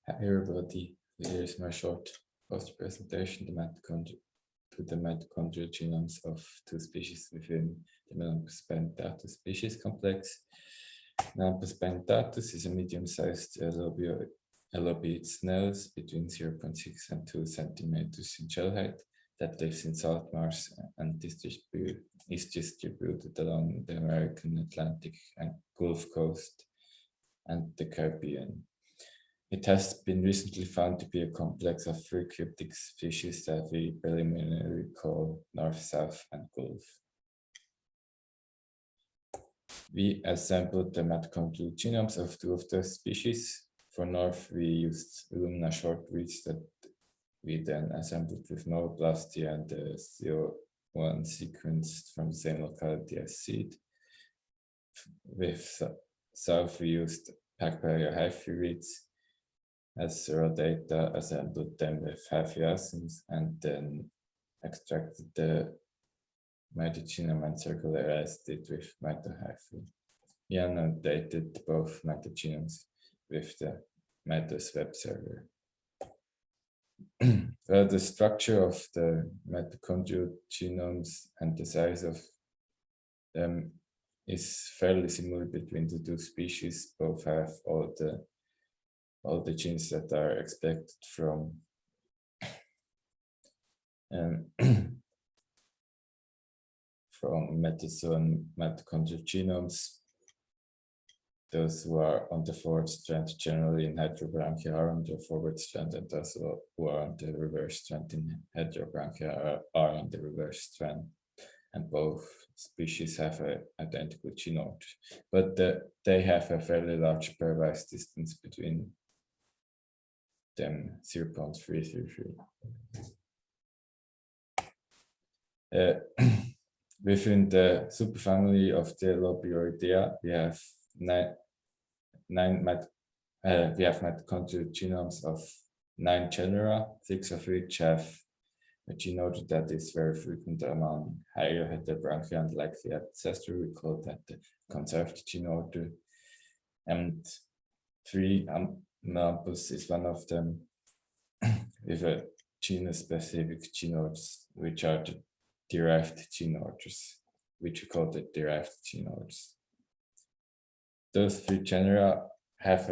Hi everybody, here is my short post presentation to the mitochondrial genomes of two species within the Melampus bidentatus species complex. Melampus bidentatus is a medium-sized Ellobioid snails between 0.6 and 2 centimeters in shell height that lives in salt marshes and is distributed along the American Atlantic and Gulf Coast and the Caribbean. It has been recently found to be a complex of three cryptic species that we preliminarily call North, South, and Gulf. We assembled the mitochondrial genomes of two of the species. For North, we used Illumina short reads that we then assembled with NovoPlasty and the CO1 sequence from the same locality as seed. With South, we used PacBio Hifi reads as raw data, assembled them with Affiliations, and then extracted the mitogenome and circularized it with MitoHifi. We annotated both mitogenomes with the MITOS webserver. Well, the structure of the mitochondrial genomes and the size of them is fairly similar between the two species. Both have all the genes that are expected from mitoso and mitochondrial genomes. Those who are on the forward strand generally in heterobranchia are on the forward strand, and those who are on the reverse strand in heterobranchia are on the reverse strand. And both species have an identical gene order, but they have a fairly large pairwise distance between them, 0.333. Within the superfamily of the Ellobioidea, we have mitochondrial genomes of 9 genera, 6 of which have a gene order that is very frequent among higher heterobranchia and likely ancestry. We call that the conserved gene order. And 3, Melampus is one of them, with a genus-specific gene orders, which are the derived gene orders, which we call the derived gene orders. Those 3 genera have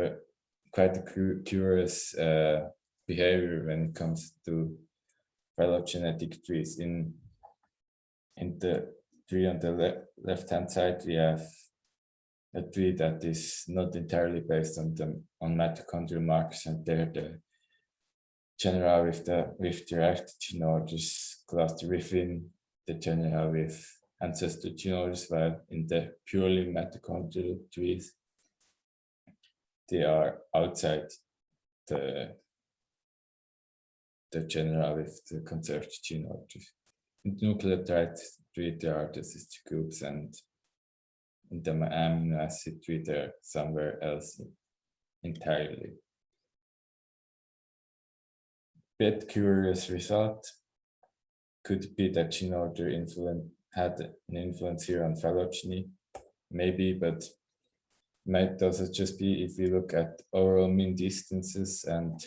quite a curious behavior when it comes to phylogenetic trees. In the tree on the left-hand side, we have a tree that is not entirely based on mitochondrial markers, and there the genera with derived gene orders cluster within the genera with ancestral gene orders, while in the purely mitochondrial trees, they are outside the genera with the conserved gene orders. In the nucleotide tree, there are the sister groups, and in the amino acid tree, they're somewhere else entirely. Bit curious result. Could it be that gene order had an influence here on phylogeny? Maybe, but might also just be if we look at overall mean distances and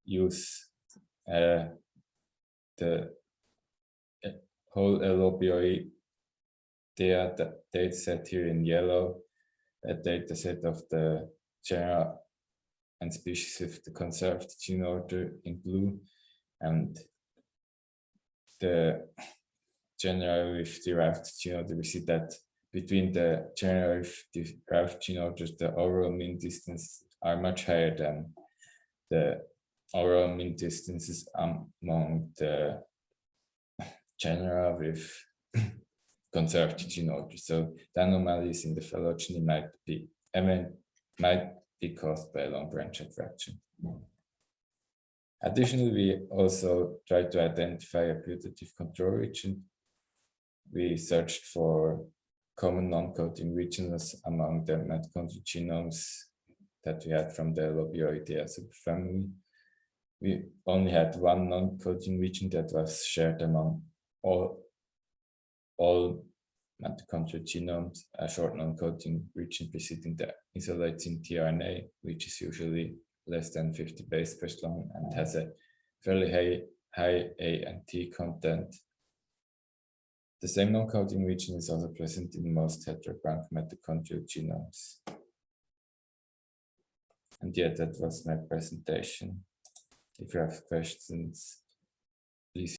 use the whole Ellobioidea data set here in yellow, a data set of the genera and species with the conserved gene order in blue, and the genera with derived gene order. We see that between the genera with derived gene orders, the overall mean distances are much higher than the overall mean distances among the genera with conserved gene order. So the anomalies in the phylogeny might be caused by a long branch attraction. Additionally, we also tried to identify a putative control region. We searched for common non-coding regions among the mitochondrial genomes that we had from the Ellobioidea superfamily. We only had one non-coding region that was shared among all mitochondrial genomes, a short non-coding region preceding the isolates in tRNA, which is usually less than 50 base pairs long and has a fairly high A and T content. The same non-coding region is also present in most heterobranch mitochondrial genomes. And yeah, that was my presentation. If you have questions, please